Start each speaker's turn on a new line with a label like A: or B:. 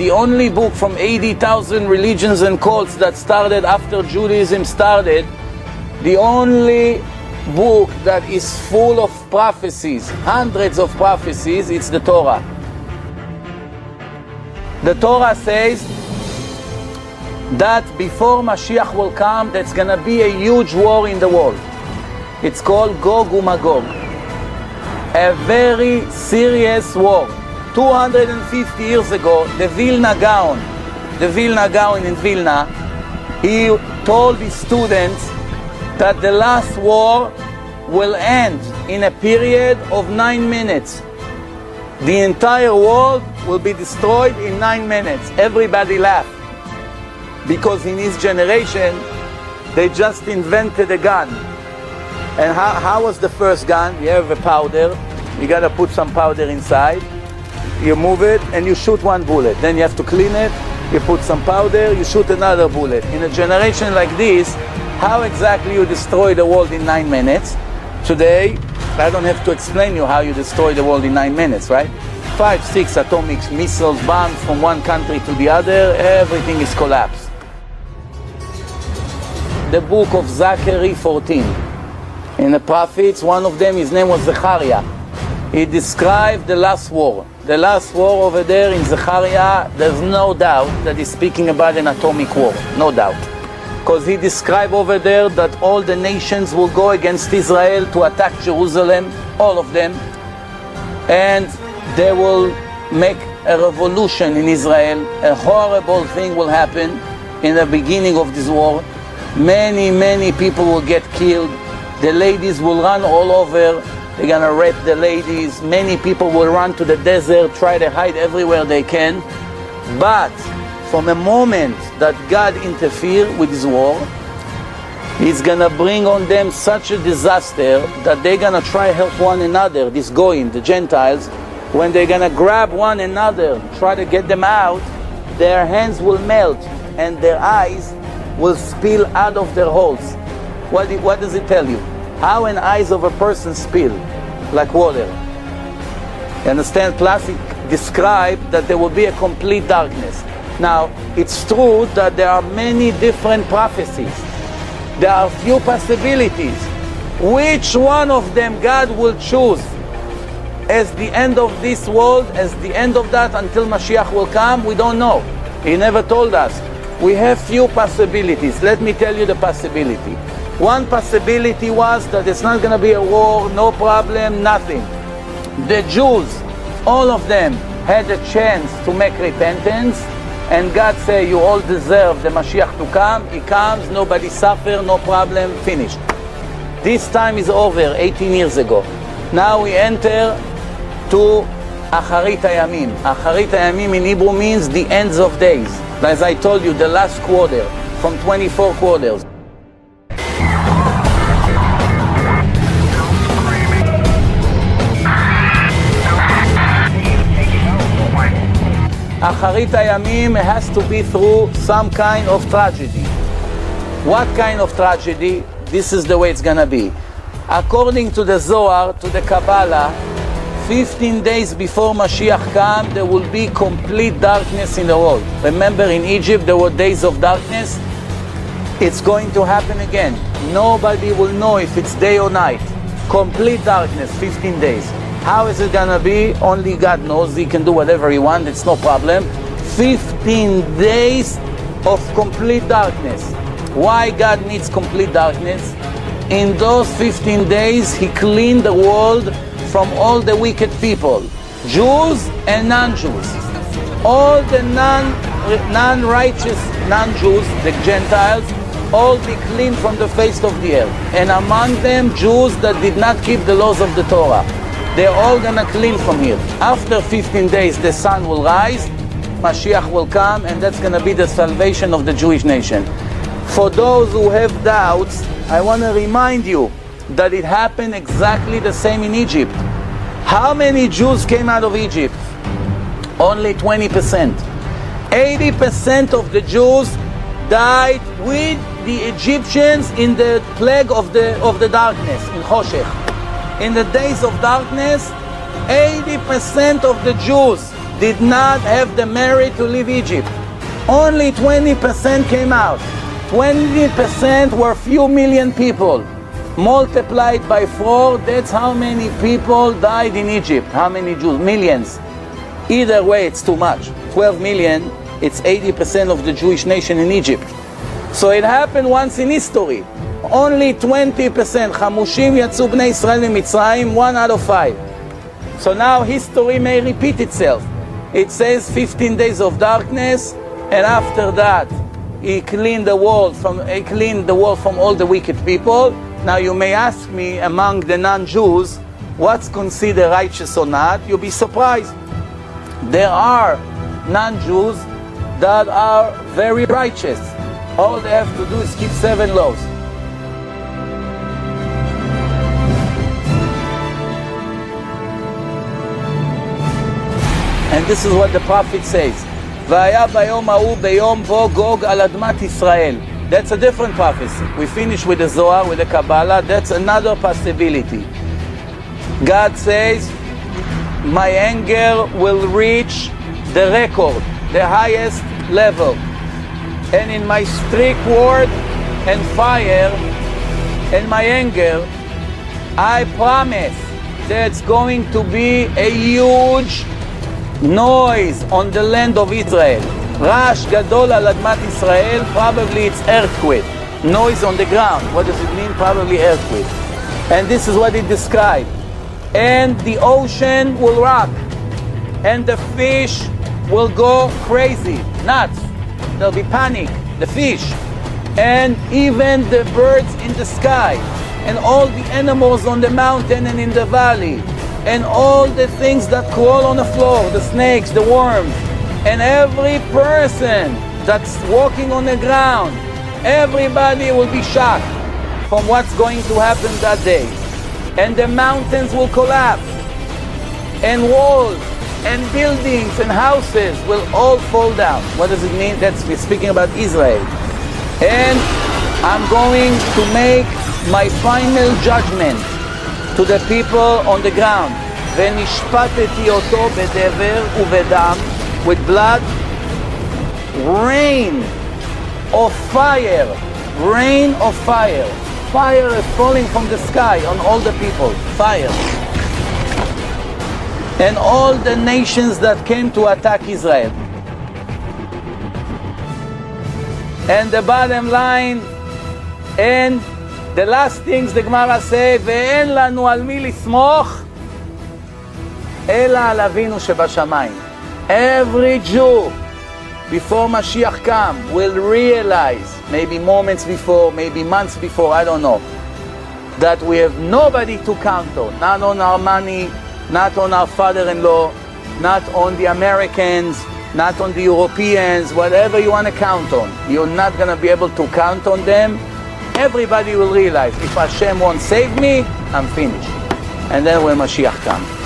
A: the only book from 80,000 religions and cults that started after Judaism started, the only book that is full of prophecies, hundreds of prophecies, it's the Torah. The Torah says that before Mashiach will come, there's going to be a huge war in the world. It's called Gog Magog. A very serious war. 250 years ago, the Vilna Gaon in Vilna, he told his students that the last war will end in a period of 9 minutes. The entire world will be destroyed in 9 minutes. Everybody laughed. Because in his generation, they just invented a gun. And how was the first gun? You have a powder, you gotta put some powder inside, you move it and you shoot one bullet. Then you have to clean it, you put some powder, you shoot another bullet. In a generation like this, how exactly you destroy the world in 9 minutes? Today, I don't have to explain you how you destroy the world in 9 minutes, right? 5, 6 atomic missiles, bombs from one country to the other, everything is collapsed. The book of Zechariah 14. In the prophets, one of them, his name was Zechariah. He described the last war. The last war over there in Zechariah, there's no doubt that he's speaking about an atomic war. No doubt. Because he described over there that all the nations will go against Israel to attack Jerusalem, all of them. And they will make a revolution in Israel. A horrible thing will happen in the beginning of this war. Many people will get killed. The ladies will run all over. They're gonna rape the ladies. Many people will run to the desert, try to hide everywhere they can. But from the moment that God interferes with this war, He's gonna bring on them such a disaster that they're gonna try to help one another, these goyim, the Gentiles. When they're gonna grab one another, try to get them out, their hands will melt and their eyes will spill out of their holes. What does it tell you? How an eyes of a person spill? Like water. You understand? Classic described that there will be a complete darkness. Now, it's true that there are many different prophecies. There are few possibilities. Which one of them God will choose as the end of this world, as the end of that until Mashiach will come? We don't know. He never told us. We have few possibilities. Let me tell you the possibility. One possibility was that it's not going to be a war, no problem, nothing. The Jews, all of them, had a chance to make repentance, and God said, you all deserve the Mashiach to come. He comes, nobody suffer, no problem, finished. This time is over, 18 years ago. Now we enter to Acharit Hayamim. Acharit Hayamim in Hebrew means the ends of days. As I told you, the last quarter, from 24 quarters. Acharit Hayamim has to be through some kind of tragedy. What kind of tragedy? This is the way it's gonna be. According to the Zohar, to the Kabbalah, 15 days before Mashiach comes, there will be complete darkness in the world. Remember, in Egypt there were days of darkness. It's going to happen again. Nobody will know if it's day or night. Complete darkness, 15 days. How is it gonna be? Only God knows. He can do whatever he wants, it's no problem. 15 days of complete darkness. Why God needs complete darkness? In those 15 days, He cleaned the world from all the wicked people, Jews and non-Jews. All the non-righteous non-Jews, the Gentiles, all be cleaned from the face of the earth. And among them, Jews that did not keep the laws of the Torah. They're all gonna clean from here. After 15 days, the sun will rise, Mashiach will come, and that's gonna be the salvation of the Jewish nation. For those who have doubts, I wanna remind you that it happened exactly the same in Egypt. How many Jews came out of Egypt? Only 20%. 80% of the Jews died with the Egyptians in the plague of the darkness, in Choshech. In the days of darkness, 80% of the Jews did not have the merit to leave Egypt. Only 20% came out. 20% were few million people. Multiplied by 4, that's how many people died in Egypt. How many Jews? Millions. Either way, it's too much. 12 million, it's 80% of the Jewish nation in Egypt. So it happened once in history. Only 20%. חמושים יצאו בני ישראל ממצרים, 1 out of 5. So now history may repeat itself. It says 15 days of darkness, and after that, he cleaned the world from all the wicked people. Now you may ask me, among the non-Jews, what's considered righteous or not? You'll be surprised. There are non-Jews that are very righteous. All they have to do is keep 7 laws. And this is what the prophet says. והיה ביום ההוא ביום בו גוג על אדמת ישראל. That's a different prophecy. We finish with the Zohar, with the Kabbalah. That's another possibility. God says, my anger will reach the record, the highest level. And in my strict word and fire and my anger, I promise there's going to be a huge noise on the land of Israel. רעש גדול על אדמת ישראל, probably it's earthquake. Noise on the ground. What does it mean? Probably earthquake. And this is what it described. And the ocean will rock. And the fish will go crazy, nuts. There'll be panic, the fish. And even the birds in the sky. And all the animals on the mountain and in the valley. And all the things that crawl on the floor, the snakes, the worms. And every person that's walking on the ground, everybody will be shocked from what's going to happen that day. And the mountains will collapse, and walls and buildings and houses will all fall down. What does it mean? That's speaking about Israel. And I'm going to make my final judgment to the people on the ground. ונשפטתי אותו בדבר ובדם, with blood, rain of fire, rain of fire. Fire is falling from the sky on all the people, fire. And all the nations that came to attack Israel. And the bottom line, and the last things the Gemara say, ואין לנו על מי לסמוך, אלא על אבינו שבשמיים. Every Jew, before Mashiach come, will realize, maybe moments before, maybe months before, I don't know, that we have nobody to count on. Not on our money, not on our father-in-law, not on the Americans, not on the Europeans, whatever you want to count on. You're not going to be able to count on them. Everybody will realize, if Hashem won't save me, I'm finished. And then when Mashiach comes.